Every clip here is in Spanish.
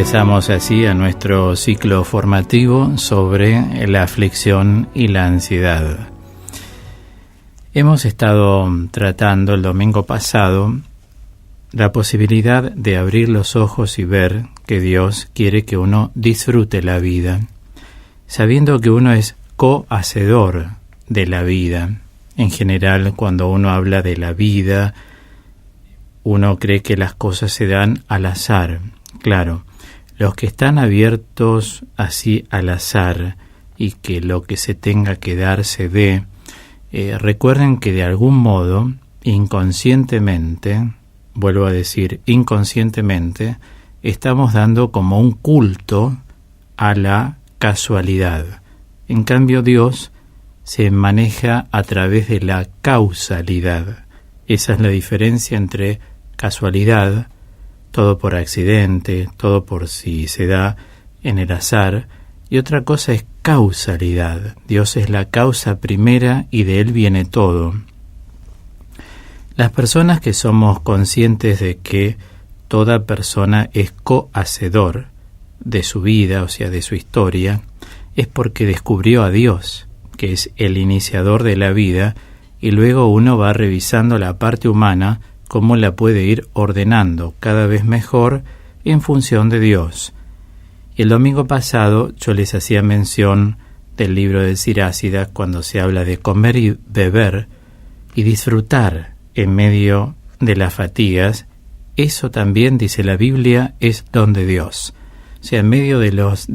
Ingresamos así a nuestro ciclo formativo sobre la aflicción y la ansiedad. Hemos estado tratando el domingo pasado la posibilidad de abrir los ojos y ver que Dios quiere que uno disfrute la vida, sabiendo que uno es co-hacedor de la vida. En general, cuando uno habla de la vida, uno cree que las cosas se dan al azar. Claro, los que están abiertos así al azar y que lo que se tenga que dar se dé, recuerden que de algún modo, inconscientemente, vuelvo a decir, inconscientemente, estamos dando como un culto a la casualidad. En cambio, Dios se maneja a través de la causalidad. Esa es la diferencia entre casualidad, todo por accidente, todo por si se da en el azar, y otra cosa es causalidad. Dios es la causa primera y de Él viene todo. Las personas que somos conscientes de que toda persona es co-hacedor de su vida, o sea, de su historia, es porque descubrió a Dios, que es el iniciador de la vida, y luego uno va revisando la parte humana, cómo la puede ir ordenando cada vez mejor en función de Dios. Y el domingo pasado yo les hacía mención del libro de Sirácida cuando se habla de comer y beber y disfrutar en medio de las fatigas. Eso también, dice la Biblia, es don de Dios. O sea, en medio de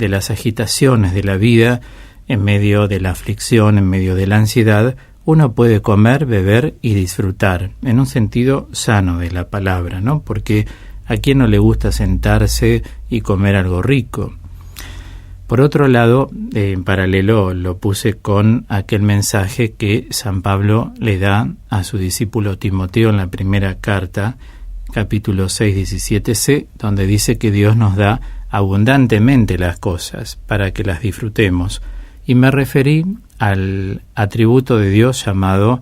las agitaciones de la vida, en medio de la aflicción, en medio de la ansiedad, uno puede comer, beber y disfrutar, en un sentido sano de la palabra, ¿no? Porque ¿a quién no le gusta sentarse y comer algo rico? Por otro lado, en paralelo lo puse con aquel mensaje que San Pablo le da a su discípulo Timoteo en la primera carta, capítulo 6, 17c, donde dice que Dios nos da abundantemente las cosas para que las disfrutemos. Y me referí al atributo de Dios llamado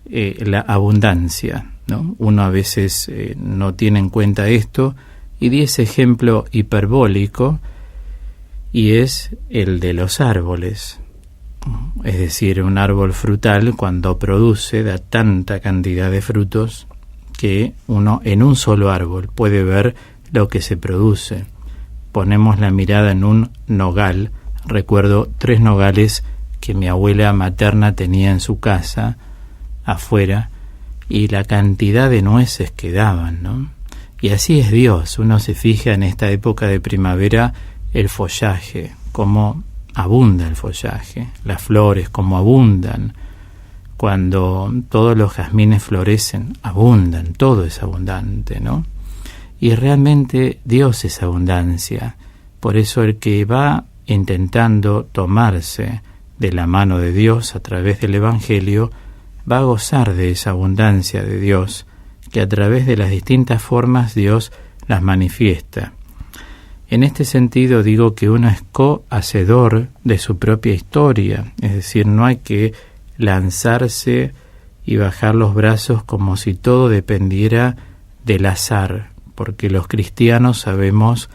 la abundancia, ¿no? Uno a veces no tiene en cuenta esto y di ese ejemplo hiperbólico y es el de los árboles. Es decir, un árbol frutal cuando produce da tanta cantidad de frutos que uno en un solo árbol puede ver lo que se produce. Ponemos la mirada en un nogal. Recuerdo 3 nogales que mi abuela materna tenía en su casa, afuera, y la cantidad de nueces que daban, ¿no? Y así es Dios. Uno se fija en esta época de primavera el follaje, cómo abunda el follaje, las flores, cómo abundan. Cuando todos los jazmines florecen, abundan, todo es abundante, ¿no? Y realmente Dios es abundancia. Por eso el que va intentando tomarse de la mano de Dios a través del Evangelio, va a gozar de esa abundancia de Dios, que a través de las distintas formas Dios las manifiesta. En este sentido digo que uno es co-hacedor de su propia historia, es decir, no hay que lanzarse y bajar los brazos como si todo dependiera del azar, porque los cristianos sabemos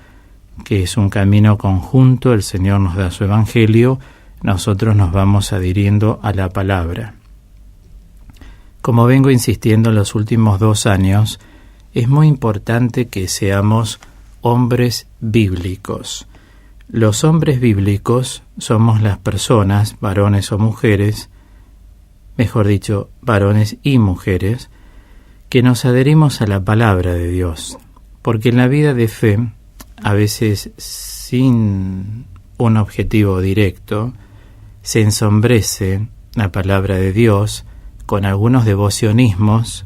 que es un camino conjunto, el Señor nos da su Evangelio, nosotros nos vamos adhiriendo a la palabra. Como vengo insistiendo en los últimos 2 años, es muy importante que seamos hombres bíblicos. Los hombres bíblicos somos las personas, varones o mujeres, mejor dicho, varones y mujeres, que nos adherimos a la palabra de Dios, porque en la vida de fe, a veces sin un objetivo directo, se ensombrece la palabra de Dios con algunos devocionismos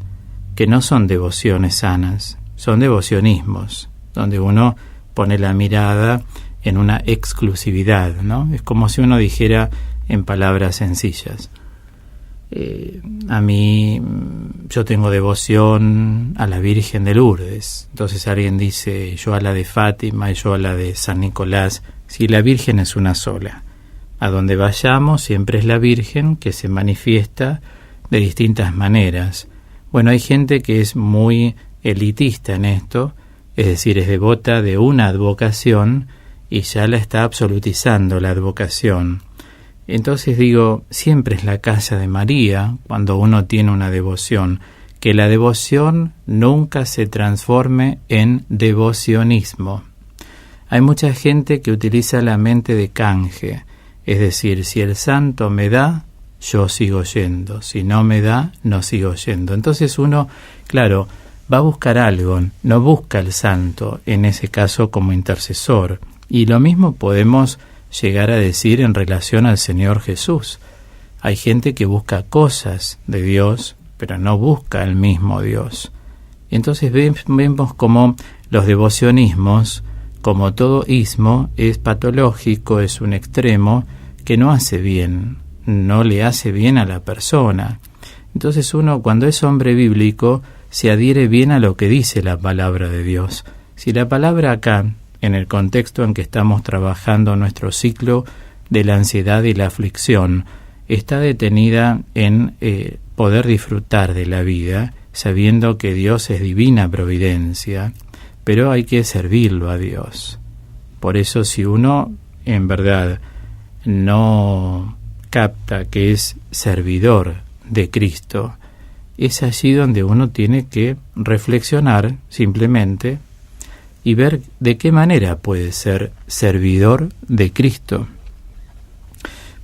que no son devociones sanas, son devocionismos, donde uno pone la mirada en una exclusividad, ¿no? Es como si uno dijera en palabras sencillas, a mí, yo tengo devoción a la Virgen de Lourdes. Entonces alguien dice, yo a la de Fátima y yo a la de San Nicolás. Si la Virgen es una sola. A donde vayamos siempre es la Virgen que se manifiesta de distintas maneras. Bueno, hay gente que es muy elitista en esto es decir, es devota de una advocación y ya la está absolutizando la advocación. Entonces digo, siempre es la casa de María cuando uno tiene una devoción, que la devoción nunca se transforme en devocionismo. Hay mucha gente que utiliza la mente de canje, es decir, si el santo me da, yo sigo yendo, si no me da, no sigo yendo. Entonces uno, claro, va a buscar algo, no busca al santo, en ese caso como intercesor. Y lo mismo podemos llegar a decir en relación al Señor Jesús. Hay gente que busca cosas de Dios, pero no busca el mismo Dios. Entonces vemos como los devocionismos, como todo ismo, es patológico, es un extremo que no hace bien, no le hace bien a la persona. Entonces uno, cuando es hombre bíblico, se adhiere bien a lo que dice la palabra de Dios. Si la palabra acá, en el contexto en que estamos trabajando nuestro ciclo de la ansiedad y la aflicción, está detenida en poder disfrutar de la vida, sabiendo que Dios es divina providencia, pero hay que servirlo a Dios. Por eso, si uno en verdad no capta que es servidor de Cristo, es allí donde uno tiene que reflexionar simplemente y ver de qué manera puede ser servidor de Cristo.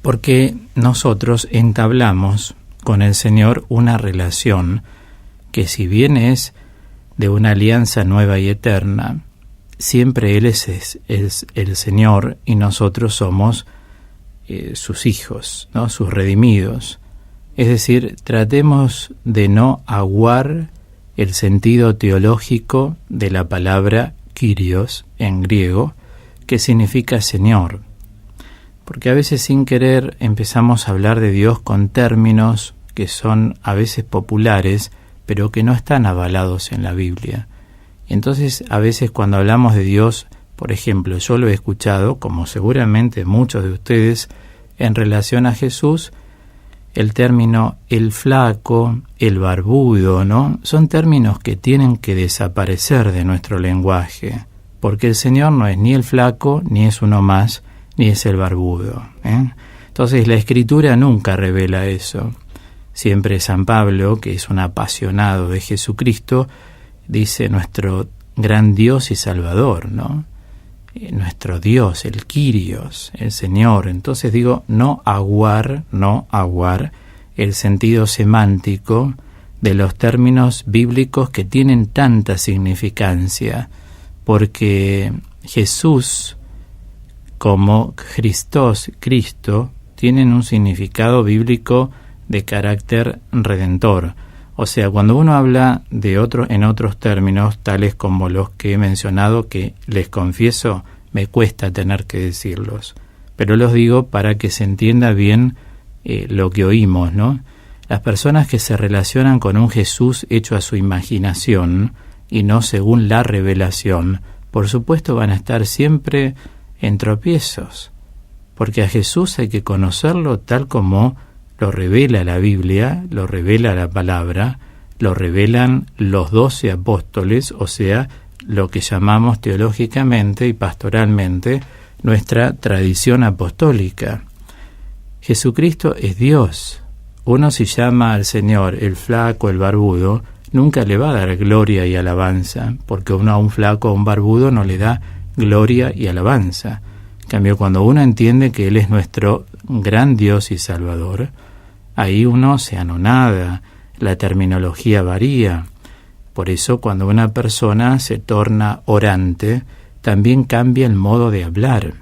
Porque nosotros entablamos con el Señor una relación que, si bien es de una alianza nueva y eterna, siempre Él es el Señor y nosotros somos sus hijos, ¿no? Sus redimidos. Es decir, tratemos de no aguar el sentido teológico de la palabra Kyrios en griego, que significa Señor. Porque a veces sin querer empezamos a hablar de Dios con términos que son a veces populares, pero que no están avalados en la Biblia. Entonces, a veces cuando hablamos de Dios, por ejemplo, yo lo he escuchado, como seguramente muchos de ustedes, en relación a Jesús, el término el flaco, el barbudo, ¿no? Son términos que tienen que desaparecer de nuestro lenguaje, porque el Señor no es ni el flaco, ni es uno más, ni es el barbudo, ¿eh? Entonces la Escritura nunca revela eso. Siempre San Pablo, que es un apasionado de Jesucristo, dice nuestro gran Dios y Salvador, ¿no? Nuestro Dios, el Kyrios, el Señor. Entonces digo, no aguar el sentido semántico de los términos bíblicos que tienen tanta significancia, porque Jesús como Christos, Cristo, tienen un significado bíblico de carácter redentor. O sea, cuando uno habla de en otros términos, tales como los que he mencionado, que les confieso, me cuesta tener que decirlos, pero los digo para que se entienda bien lo que oímos, ¿no? Las personas que se relacionan con un Jesús hecho a su imaginación y no según la revelación, por supuesto van a estar siempre en tropiezos, porque a Jesús hay que conocerlo tal como lo revela la Biblia, lo revela la palabra, lo revelan los 12 apóstoles, o sea, lo que llamamos teológicamente y pastoralmente nuestra tradición apostólica. Jesucristo es Dios. Uno, si llama al Señor el flaco, el barbudo, nunca le va a dar gloria y alabanza, porque uno a un flaco o un barbudo no le da gloria y alabanza. En cambio, cuando uno entiende que Él es nuestro gran Dios y Salvador, ahí uno se anonada, la terminología varía. Por eso, cuando una persona se torna orante, también cambia el modo de hablar.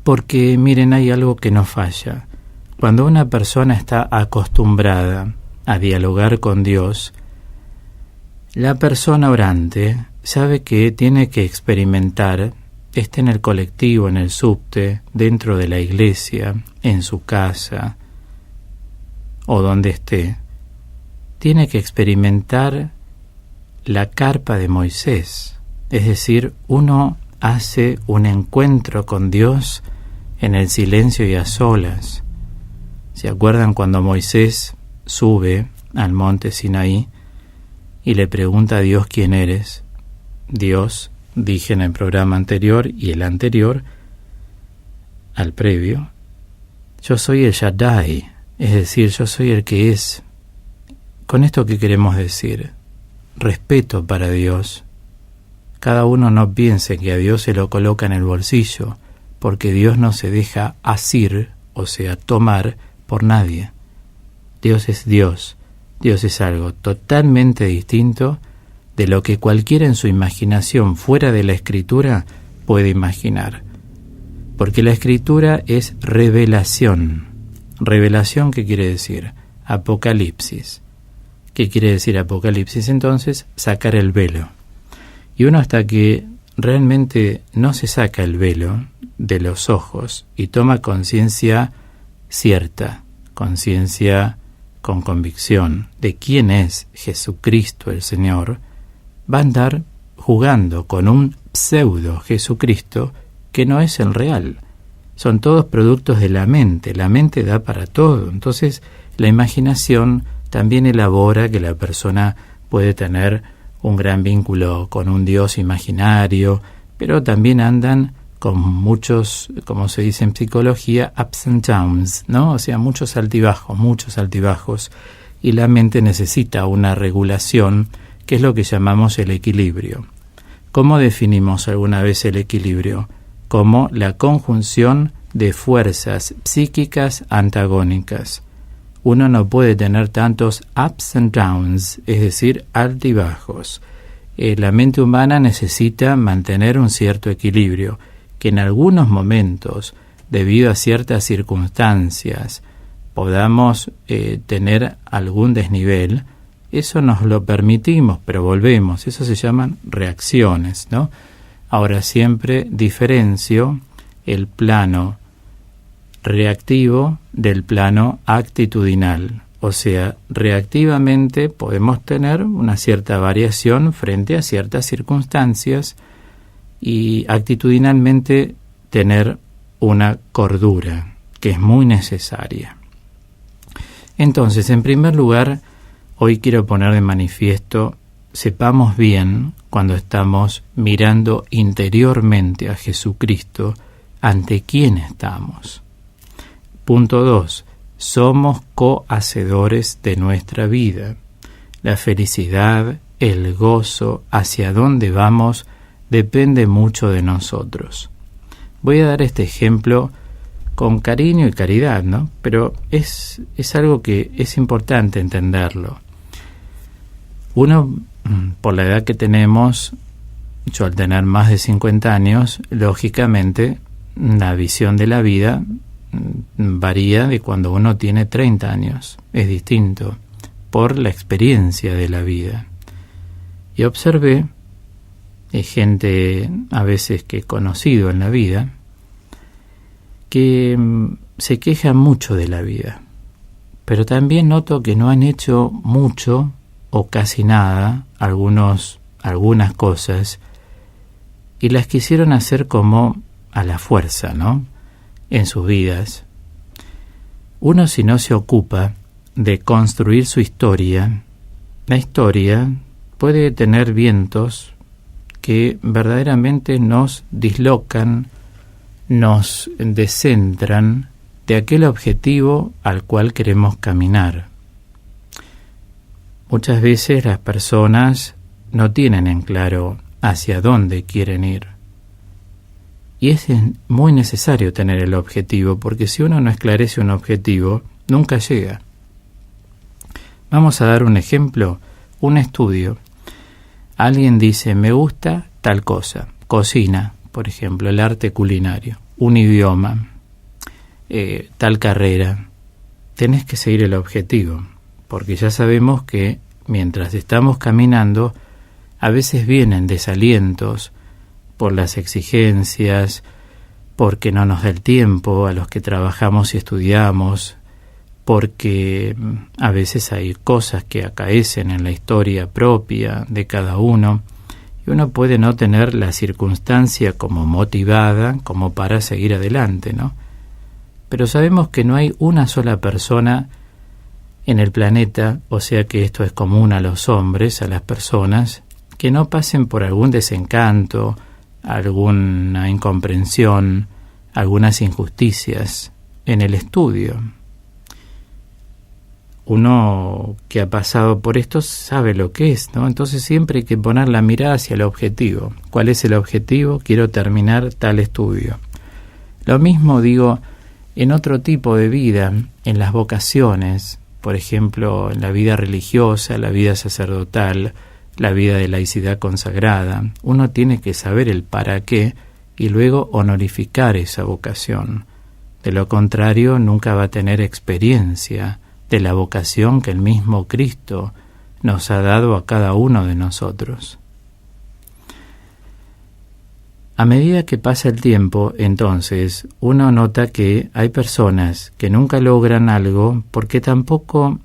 Porque, miren, hay algo que no falla. Cuando una persona está acostumbrada a dialogar con Dios, la persona orante sabe que tiene que experimentar, esté en el colectivo, en el subte, dentro de la iglesia, en su casa o donde esté, tiene que experimentar la carpa de Moisés. Es decir, uno hace un encuentro con Dios en el silencio y a solas. ¿Se acuerdan cuando Moisés sube al monte Sinaí y le pregunta a Dios quién eres? Dios, dije en el programa anterior y el anterior, al previo, yo soy el Shaddai, es decir, yo soy el que es. ¿Con esto qué queremos decir? Respeto para Dios. Cada uno no piense que a Dios se lo coloca en el bolsillo, porque Dios no se deja asir, o sea, tomar, por nadie. Dios es Dios. Dios es algo totalmente distinto de lo que cualquiera en su imaginación fuera de la Escritura puede imaginar. Porque la Escritura es revelación. ¿Revelación qué quiere decir? Apocalipsis. ¿Qué quiere decir Apocalipsis? Entonces, sacar el velo. Y uno hasta que realmente no se saca el velo de los ojos y toma conciencia cierta, conciencia con convicción de quién es Jesucristo el Señor, va a andar jugando con un pseudo Jesucristo que no es el real. Son todos productos de la mente da para todo. Entonces la imaginación también elabora que la persona puede tener un gran vínculo con un Dios imaginario, pero también andan con muchos, como se dice en psicología, ups and downs, ¿no? O sea, muchos altibajos, y la mente necesita una regulación, que es lo que llamamos el equilibrio. ¿Cómo definimos alguna vez el equilibrio? Como la conjunción de fuerzas psíquicas antagónicas. Uno no puede tener tantos ups and downs, es decir, altibajos. La mente humana necesita mantener un cierto equilibrio, que en algunos momentos, debido a ciertas circunstancias, podamos tener algún desnivel. Eso nos lo permitimos, pero volvemos. Eso se llaman reacciones, ¿no? Ahora siempre diferencio el plano reactivo del plano actitudinal. O sea, reactivamente podemos tener una cierta variación frente a ciertas circunstancias y actitudinalmente tener una cordura que es muy necesaria. Entonces, en primer lugar, hoy quiero poner de manifiesto, sepamos bien cuando estamos mirando interiormente a Jesucristo, ante quién estamos. Punto 2. Somos cohacedores de nuestra vida. La felicidad, el gozo, hacia dónde vamos, depende mucho de nosotros. Voy a dar este ejemplo con cariño y caridad, ¿no? Pero es algo que es importante entenderlo. Uno, por la edad que tenemos, yo al tener más de 50 años, lógicamente la visión de la vida varía de cuando uno tiene 30 años. Es distinto por la experiencia de la vida. Y observé gente a veces que he conocido en la vida que se quejan mucho de la vida, pero también noto que no han hecho mucho o casi nada, algunas cosas, y las quisieron hacer como a la fuerza, ¿no? En sus vidas. Uno, si no se ocupa de construir su historia, la historia puede tener vientos que verdaderamente nos dislocan, nos descentran de aquel objetivo al cual queremos caminar. Muchas veces las personas no tienen en claro hacia dónde quieren ir. Y es muy necesario tener el objetivo, porque si uno no esclarece un objetivo, nunca llega. Vamos a dar un ejemplo, un estudio. Alguien dice, me gusta tal cosa, cocina, por ejemplo, el arte culinario, un idioma, tal carrera. Tenés que seguir el objetivo, porque ya sabemos que mientras estamos caminando, a veces vienen desalientos por las exigencias, porque no nos da el tiempo a los que trabajamos y estudiamos, porque a veces hay cosas que acaecen en la historia propia de cada uno, y uno puede no tener la circunstancia como motivada, como para seguir adelante, ¿no? Pero sabemos que no hay una sola persona en el planeta, o sea que esto es común a los hombres, a las personas, que no pasen por algún desencanto, alguna incomprensión, algunas injusticias en el estudio. Uno que ha pasado por esto sabe lo que es, ¿no? Entonces siempre hay que poner la mirada hacia el objetivo. ¿Cuál es el objetivo? Quiero terminar tal estudio. Lo mismo digo en otro tipo de vida, en las vocaciones, por ejemplo, en la vida religiosa, la vida sacerdotal, la vida de laicidad consagrada. Uno tiene que saber el para qué y luego honorificar esa vocación. De lo contrario, nunca va a tener experiencia de la vocación que el mismo Cristo nos ha dado a cada uno de nosotros. A medida que pasa el tiempo, entonces, uno nota que hay personas que nunca logran algo porque tampoco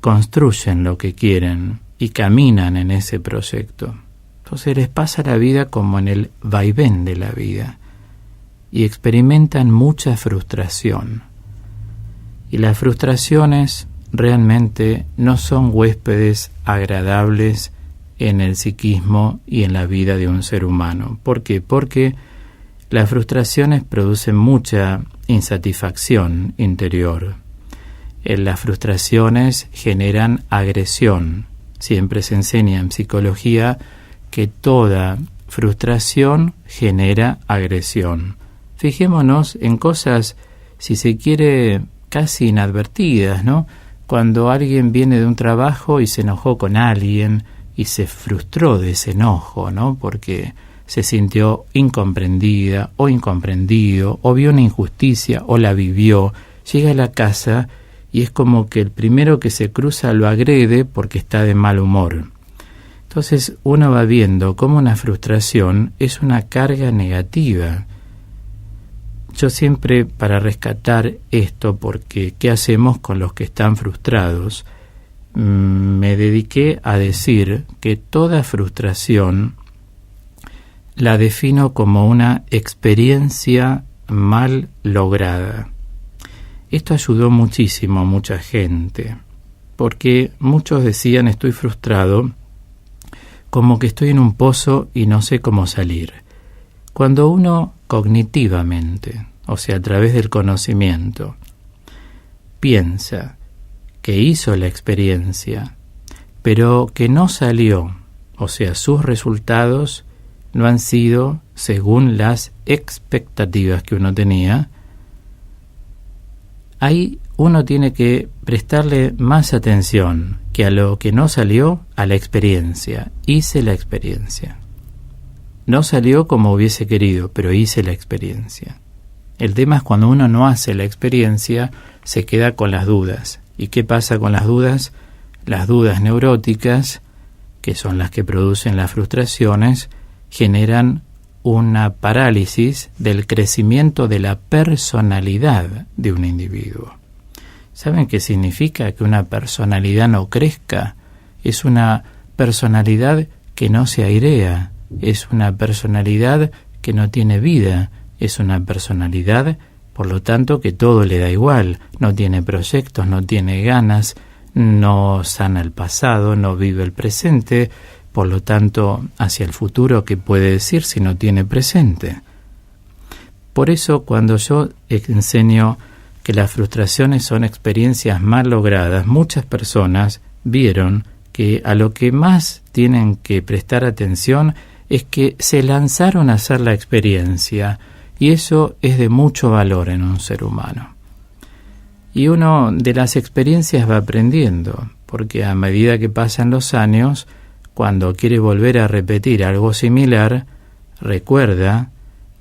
construyen lo que quieren y caminan en ese proyecto. Entonces les pasa la vida como en el vaivén de la vida y experimentan mucha frustración. Y las frustraciones realmente no son huéspedes agradables en el psiquismo y en la vida de un ser humano. ¿Por qué? Porque las frustraciones producen mucha insatisfacción interior. Las frustraciones generan agresión. Siempre se enseña en psicología que toda frustración genera agresión. Fijémonos en cosas, si se quiere, casi inadvertidas, ¿no? Cuando alguien viene de un trabajo y se enojó con alguien y se frustró de ese enojo, ¿no? Porque se sintió incomprendida o incomprendido, o vio una injusticia o la vivió, llega a la casa y es como que el primero que se cruza lo agrede porque está de mal humor. Entonces uno va viendo cómo una frustración es una carga negativa. Yo siempre, para rescatar esto, porque ¿qué hacemos con los que están frustrados?, me dediqué a decir que toda frustración la defino como una experiencia mal lograda. Esto ayudó muchísimo a mucha gente, porque muchos decían: estoy frustrado, como que estoy en un pozo y no sé cómo salir. Cuando uno cognitivamente, o sea, a través del conocimiento, piensa que hizo la experiencia, pero que no salió, o sea, sus resultados no han sido según las expectativas que uno tenía, ahí uno tiene que prestarle más atención que a lo que no salió, a la experiencia. Hice la experiencia. No salió como hubiese querido, pero hice la experiencia. El tema es cuando uno no hace la experiencia, se queda con las dudas. ¿Y qué pasa con las dudas? Las dudas neuróticas, que son las que producen las frustraciones, generan una parálisis del crecimiento de la personalidad de un individuo. ¿Saben qué significa que una personalidad no crezca? Es una personalidad que no se airea, es una personalidad que no tiene vida, es una personalidad, por lo tanto, que todo le da igual, no tiene proyectos, no tiene ganas, no sana el pasado, no vive el presente, por lo tanto, hacia el futuro, ¿qué puede decir si no tiene presente? Por eso, cuando yo enseño que las frustraciones son experiencias mal logradas, muchas personas vieron que a lo que más tienen que prestar atención es que se lanzaron a hacer la experiencia, y eso es de mucho valor en un ser humano. Y uno de las experiencias va aprendiendo, porque a medida que pasan los años, cuando quiere volver a repetir algo similar, recuerda,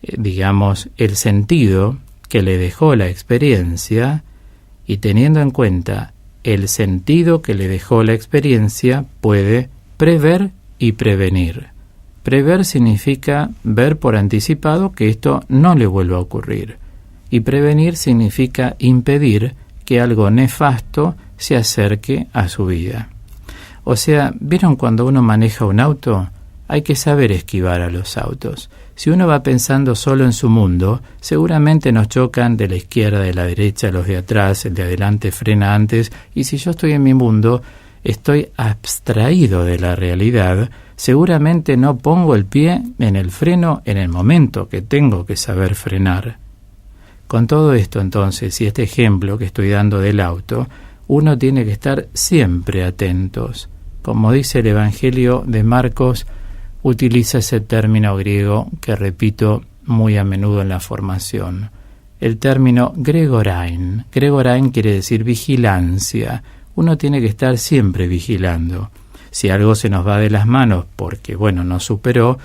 el sentido que le dejó la experiencia, y teniendo en cuenta el sentido que le dejó la experiencia, puede prever y prevenir. Prever significa ver por anticipado que esto no le vuelva a ocurrir. Y prevenir significa impedir que algo nefasto se acerque a su vida. O sea, ¿vieron cuando uno maneja un auto? Hay que saber esquivar a los autos. Si uno va pensando solo en su mundo, seguramente nos chocan de la izquierda, de la derecha, los de atrás, el de adelante frena antes. Y si yo estoy en mi mundo, estoy abstraído de la realidad, seguramente no pongo el pie en el freno en el momento que tengo que saber frenar. Con todo esto, entonces, y este ejemplo que estoy dando del auto, uno tiene que estar siempre atentos. Como dice el Evangelio de Marcos, utiliza ese término griego que repito muy a menudo en la formación. El término gregorein. Gregorein quiere decir vigilancia. Uno tiene que estar siempre vigilando. Si algo se nos va de las manos porque, nos superó,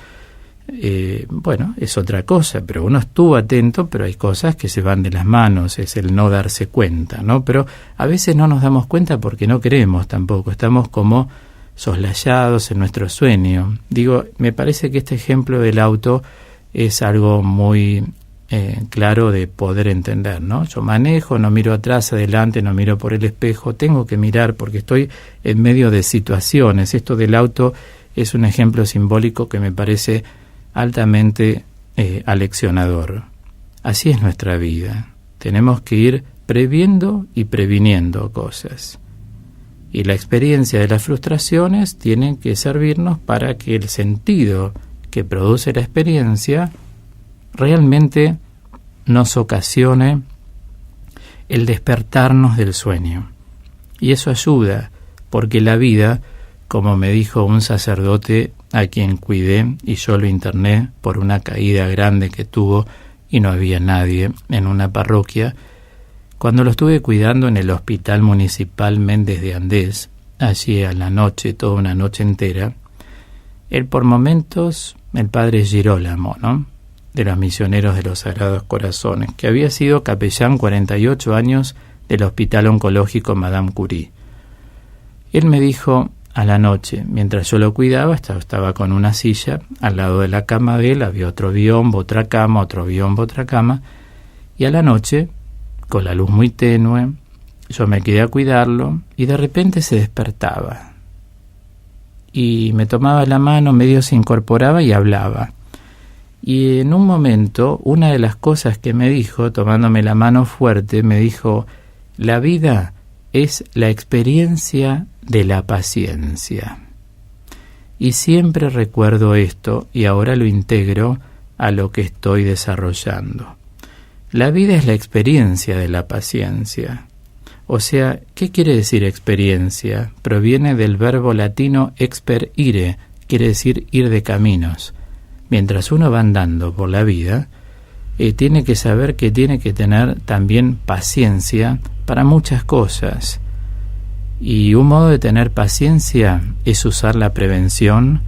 es otra cosa, pero uno estuvo atento, pero hay cosas que se van de las manos, es el no darse cuenta, ¿no? Pero a veces no nos damos cuenta porque no queremos tampoco, estamos como soslayados en nuestro sueño. Me parece que este ejemplo del auto es algo muy claro de poder entender, ¿no? Yo manejo, no miro atrás, adelante, no miro por el espejo, tengo que mirar porque estoy en medio de situaciones. Esto del auto es un ejemplo simbólico que me parece altamente aleccionador. Así es nuestra vida. Tenemos que ir previendo y previniendo cosas. Y la experiencia de las frustraciones tiene que servirnos para que el sentido que produce la experiencia realmente nos ocasione el despertarnos del sueño. Y eso ayuda, porque la vida, como me dijo un sacerdote a quien cuidé y yo lo interné por una caída grande que tuvo y no había nadie en una parroquia, cuando lo estuve cuidando en el Hospital Municipal Méndez de Andés, allí a la noche, toda una noche entera, él por momentos, el padre Girolamo, ¿no?, de los Misioneros de los Sagrados Corazones, que había sido capellán 48 años del Hospital Oncológico Madame Curie. Él me dijo a la noche, mientras yo lo cuidaba, estaba con una silla, al lado de la cama de él había otro biombo, otra cama, otro biombo, otra cama, y a la noche, con la luz muy tenue, yo me quedé a cuidarlo y de repente se despertaba. Y me tomaba la mano, medio se incorporaba y hablaba. Y en un momento, una de las cosas que me dijo, tomándome la mano fuerte, me dijo: la vida es la experiencia de la paciencia. Y siempre recuerdo esto y ahora lo integro a lo que estoy desarrollando. La vida es la experiencia de la paciencia. O sea, ¿qué quiere decir experiencia? Proviene del verbo latino experire, quiere decir ir de caminos. Mientras uno va andando por la vida, tiene que saber que tiene que tener también paciencia para muchas cosas. Y un modo de tener paciencia es usar la prevención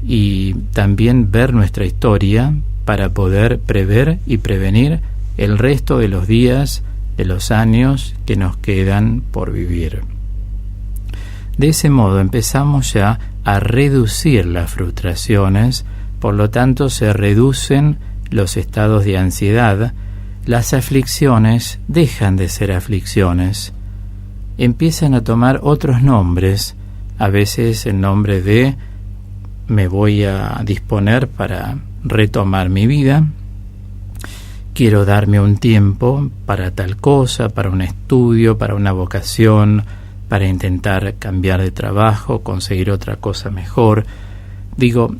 y también ver nuestra historia para poder prever y prevenir el resto de los días, de los años que nos quedan por vivir. De ese modo empezamos ya a reducir las frustraciones, por lo tanto se reducen los estados de ansiedad, las aflicciones dejan de ser aflicciones, empiezan a tomar otros nombres, a veces el nombre de me voy a disponer para retomar mi vida, quiero darme un tiempo para tal cosa, para un estudio, para una vocación, para intentar cambiar de trabajo, conseguir otra cosa mejor.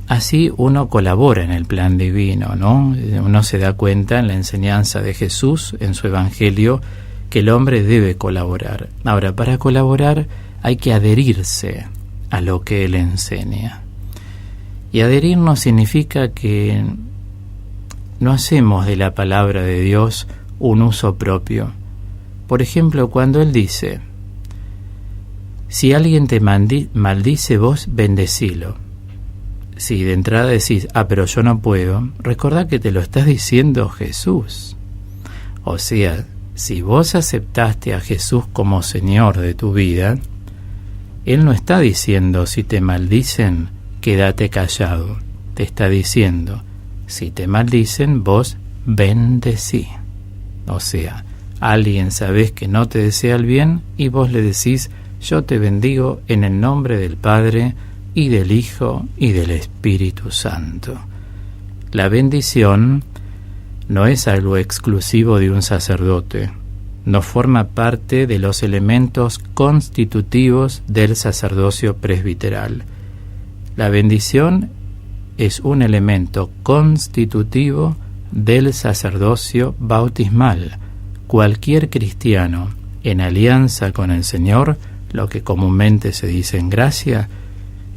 Así uno colabora en el plan divino, ¿no? Uno se da cuenta en la enseñanza de Jesús, en su Evangelio, que el hombre debe colaborar. Ahora, para colaborar hay que adherirse a lo que Él enseña. Y adherirnos significa que no hacemos de la palabra de Dios un uso propio. Por ejemplo, cuando Él dice: si alguien te maldice, vos bendecilo. Si de entrada decís, pero yo no puedo, recordá que te lo está diciendo Jesús. O sea, si vos aceptaste a Jesús como Señor de tu vida, Él no está diciendo, si te maldicen, quédate callado. Te está diciendo, si te maldicen, vos bendecí. O sea, alguien sabés que no te desea el bien y vos le decís, yo te bendigo en el nombre del Padre, y del Hijo y del Espíritu Santo. La bendición no es algo exclusivo de un sacerdote, no forma parte de los elementos constitutivos del sacerdocio presbiteral. La bendición es un elemento constitutivo del sacerdocio bautismal. Cualquier cristiano en alianza con el Señor, lo que comúnmente se dice en gracia,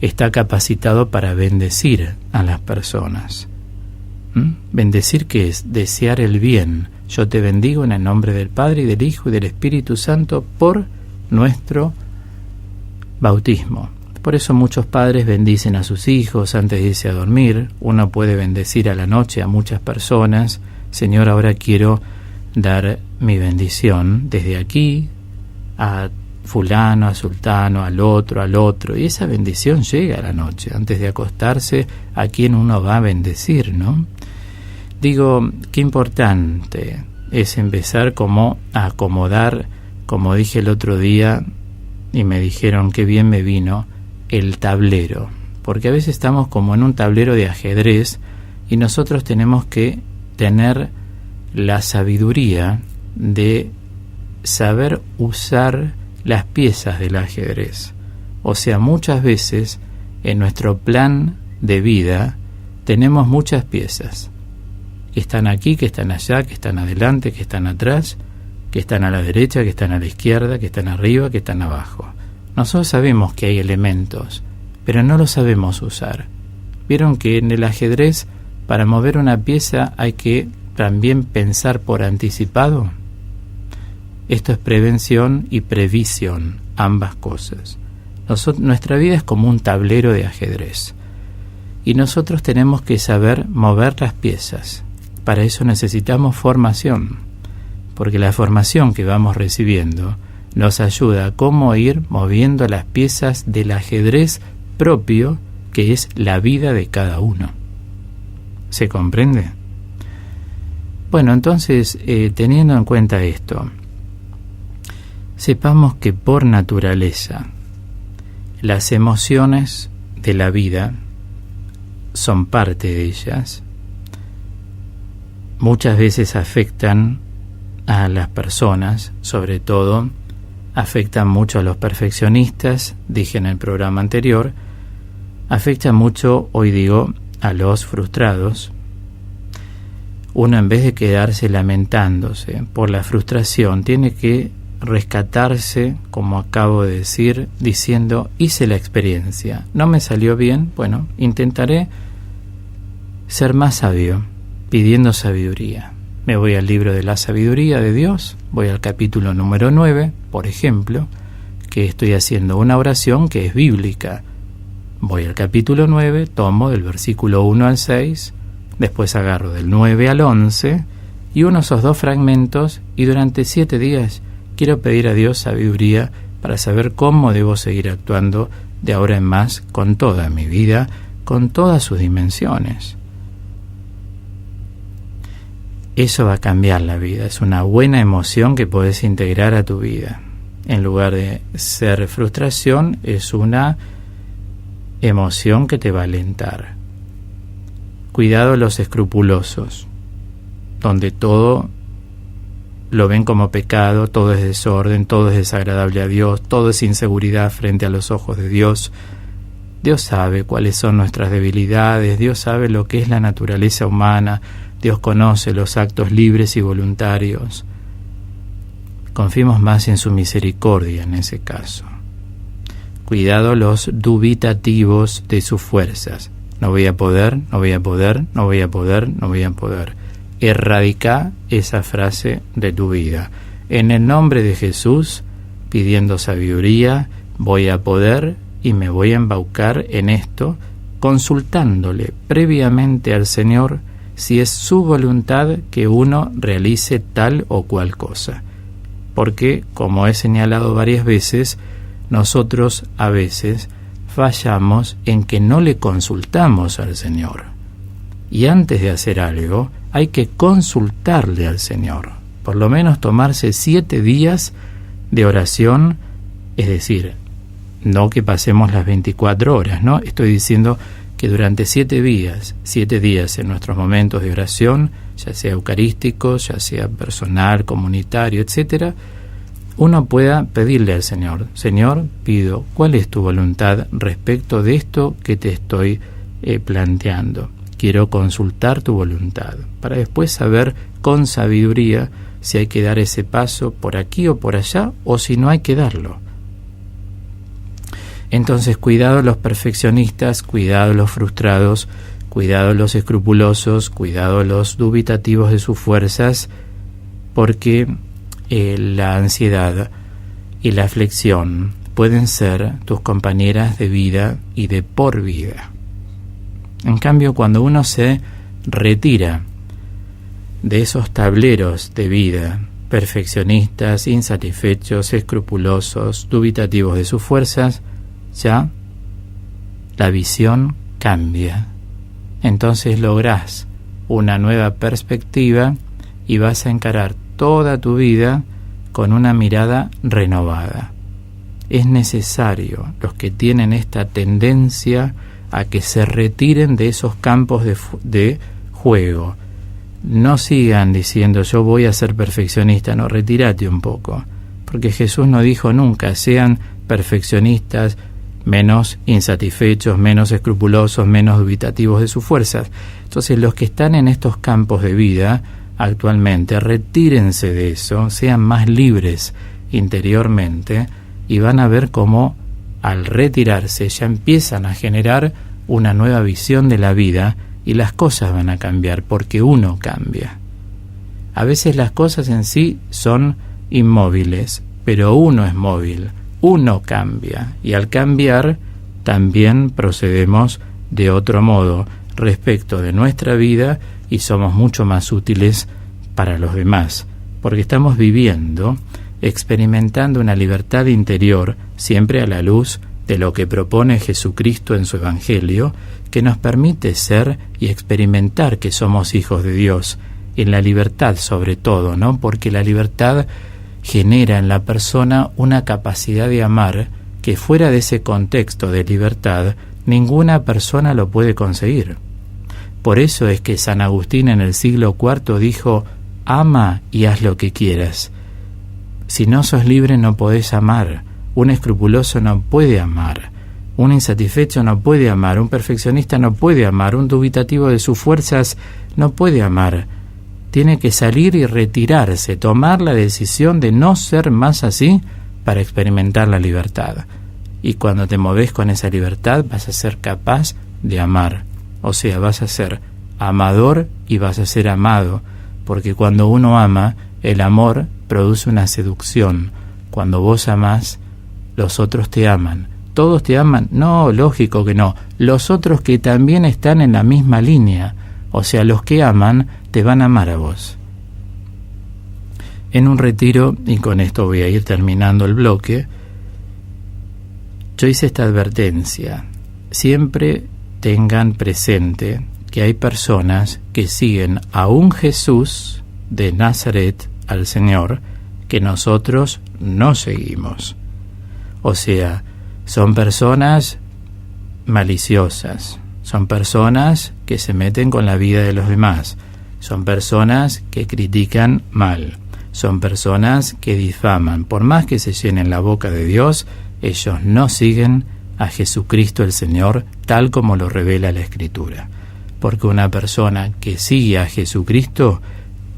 está capacitado para bendecir a las personas. Bendecir, ¿qué es? Desear el bien. Yo te bendigo en el nombre del Padre, y del Hijo, y del Espíritu Santo por nuestro bautismo. Por eso muchos padres bendicen a sus hijos antes de irse a dormir. Uno puede bendecir a la noche a muchas personas. Señor, ahora quiero dar mi bendición desde aquí a fulano, a sultano, al otro. Y esa bendición llega a la noche. Antes de acostarse, ¿a quién uno va a bendecir, no? Digo, qué importante es empezar como a acomodar, como dije el otro día, y me dijeron que bien me vino, el tablero. Porque a veces estamos como en un tablero de ajedrez y nosotros tenemos que tener la sabiduría de saber usar las piezas del ajedrez. O sea, muchas veces en nuestro plan de vida tenemos muchas piezas. Que están aquí, que están allá, que están adelante, que están atrás, que están a la derecha, que están a la izquierda, que están arriba, que están abajo. Nosotros sabemos que hay elementos, pero no los sabemos usar. ¿Vieron que en el ajedrez, para mover una pieza, hay que también pensar por anticipado? Esto es prevención y previsión, ambas cosas. Nuestra vida es como un tablero de ajedrez. Y nosotros tenemos que saber mover las piezas. Para eso necesitamos formación, porque la formación que vamos recibiendo nos ayuda a cómo ir moviendo las piezas del ajedrez propio, que es la vida de cada uno. ¿Se comprende? Bueno, entonces, teniendo en cuenta esto, sepamos que por naturaleza las emociones de la vida son parte de ellas. Muchas veces afectan a las personas, sobre todo afectan mucho a los perfeccionistas, dije en el programa anterior, afectan mucho, hoy digo, a los frustrados. Uno, en vez de quedarse lamentándose por la frustración, tiene que rescatarse, como acabo de decir, diciendo, hice la experiencia, no me salió bien, bueno, intentaré ser más sabio, pidiendo sabiduría. Me voy al libro de la sabiduría de Dios, voy al capítulo número 9, por ejemplo, que estoy haciendo una oración que es bíblica. Voy al capítulo 9, tomo del versículo 1 al 6, después agarro del 9 al 11 y uno esos dos fragmentos, y durante 7 días quiero pedir a Dios sabiduría para saber cómo debo seguir actuando de ahora en más con toda mi vida, con todas sus dimensiones. Eso va a cambiar la vida, es una buena emoción que podés integrar a tu vida. En lugar de ser frustración, es una emoción que te va a alentar. Cuidado los escrupulosos, donde todo lo ven como pecado, todo es desorden, todo es desagradable a Dios, todo es inseguridad frente a los ojos de Dios. Dios sabe cuáles son nuestras debilidades, Dios sabe lo que es la naturaleza humana, Dios conoce los actos libres y voluntarios. Confiemos más en su misericordia en ese caso. Cuidado los dubitativos de sus fuerzas. No voy a poder, no voy a poder, no voy a poder, no voy a poder. Erradica esa frase de tu vida. En el nombre de Jesús, pidiendo sabiduría, voy a poder y me voy a embaucar en esto, consultándole previamente al Señor si es su voluntad que uno realice tal o cual cosa. Porque, como he señalado varias veces, nosotros a veces fallamos en que no le consultamos al Señor. Y antes de hacer algo, hay que consultarle al Señor. Por lo menos tomarse 7 días de oración, es decir, no que pasemos las 24 horas, ¿no? Estoy diciendo que durante 7 días en nuestros momentos de oración, ya sea eucarísticos, ya sea personal, comunitario, etcétera, uno pueda pedirle al Señor: Señor, pido, ¿cuál es tu voluntad respecto de esto que te estoy planteando? Quiero consultar tu voluntad, para después saber con sabiduría si hay que dar ese paso por aquí o por allá, o si no hay que darlo. Entonces, cuidado los perfeccionistas, cuidado los frustrados, cuidado los escrupulosos, cuidado los dubitativos de sus fuerzas, porque la ansiedad y la aflicción pueden ser tus compañeras de vida y de por vida. En cambio, cuando uno se retira de esos tableros de vida, perfeccionistas, insatisfechos, escrupulosos, dubitativos de sus fuerzas, ya la visión cambia. Entonces lográs una nueva perspectiva y vas a encarar toda tu vida con una mirada renovada. Es necesario, los que tienen esta tendencia a que se retiren de esos campos de juego, no sigan diciendo yo voy a ser perfeccionista, no, retírate un poco, porque Jesús no dijo nunca sean perfeccionistas, menos insatisfechos, menos escrupulosos, menos dubitativos de sus fuerzas. Entonces, los que están en estos campos de vida actualmente, retírense de eso, sean más libres interiormente, y van a ver cómo al retirarse ya empiezan a generar una nueva visión de la vida y las cosas van a cambiar porque uno cambia. A veces las cosas en sí son inmóviles, pero uno es móvil. Uno cambia, y al cambiar también procedemos de otro modo respecto de nuestra vida y somos mucho más útiles para los demás, porque estamos viviendo, experimentando una libertad interior, siempre a la luz de lo que propone Jesucristo en su Evangelio, que nos permite ser y experimentar que somos hijos de Dios, en la libertad sobre todo, ¿no? Porque la libertad genera en la persona una capacidad de amar que fuera de ese contexto de libertad ninguna persona lo puede conseguir. Por eso es que San Agustín en el siglo IV dijo: ama y haz lo que quieras. Si no sos libre no podés amar. Un escrupuloso no puede amar. Un insatisfecho no puede amar. Un perfeccionista no puede amar. Un dubitativo de sus fuerzas no puede amar. Tiene que salir y retirarse, tomar la decisión de no ser más así para experimentar la libertad. Y cuando te movés con esa libertad vas a ser capaz de amar. O sea, vas a ser amador y vas a ser amado, porque cuando uno ama, el amor produce una seducción. Cuando vos amás, los otros te aman. ¿Todos te aman? No, lógico que no. Los otros que también están en la misma línea, o sea, los que aman, te van a amar a vos. En un retiro, y con esto voy a ir terminando el bloque, yo hice esta advertencia: siempre tengan presente que hay personas que siguen a un Jesús de Nazaret, al Señor, que nosotros no seguimos. O sea, son personas maliciosas, son personas que se meten con la vida de los demás, son personas que critican mal, son personas que difaman. Por más que se llenen la boca de Dios, ellos no siguen a Jesucristo el Señor tal como lo revela la Escritura. Porque una persona que sigue a Jesucristo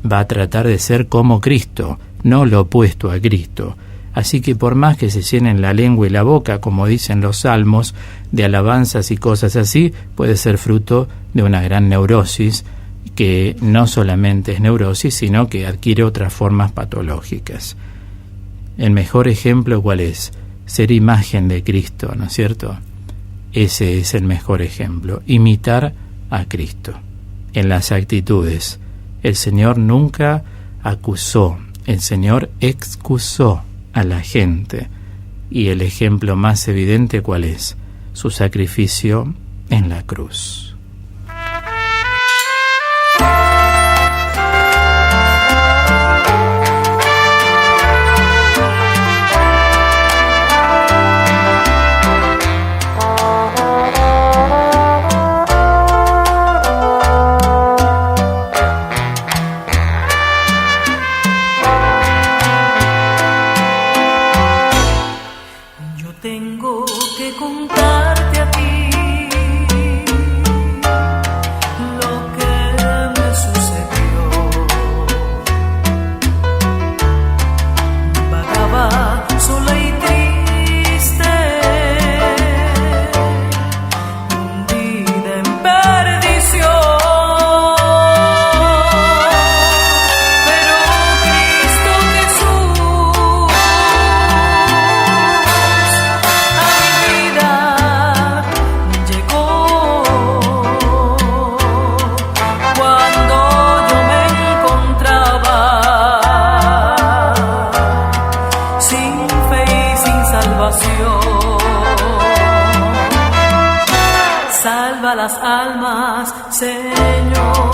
va a tratar de ser como Cristo, no lo opuesto a Cristo. Así que por más que se llenen la lengua y la boca, como dicen los salmos, de alabanzas y cosas así, puede ser fruto de una gran neurosis, que no solamente es neurosis, sino que adquiere otras formas patológicas. El mejor ejemplo, ¿cuál es? Ser imagen de Cristo, ¿no es cierto? Ese es el mejor ejemplo, imitar a Cristo en las actitudes. El Señor nunca acusó, el Señor excusó a la gente, y el ejemplo más evidente, ¿cuál es? Su sacrificio en la cruz. salva las almas, Señor.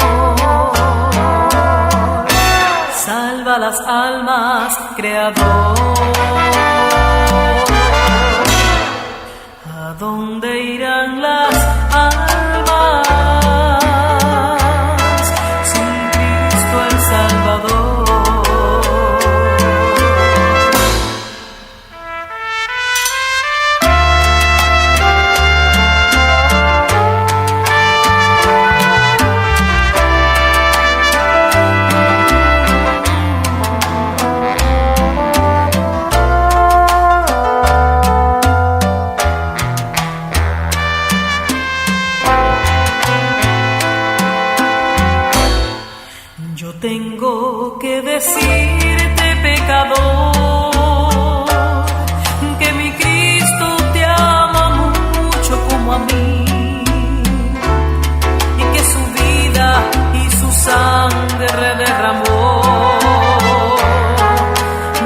Salva las almas, Creador. ¿A dónde irán las almas sin Cristo el Salvador? Tengo que decirte, pecador, que mi Cristo te ama mucho como a mí, y que su vida y su sangre derramó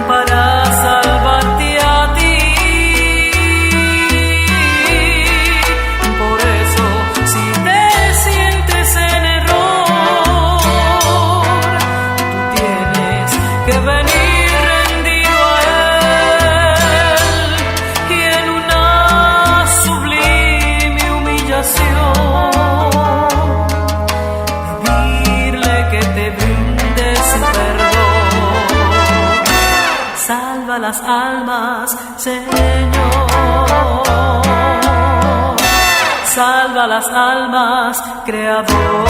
para salvarte a ti. Por eso, si te sientes en error, que venir rendido a Él y en una sublime humillación pedirle que te brinde su perdón. Salva las almas, Señor. Salva las almas, Creador.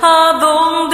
¿A dónde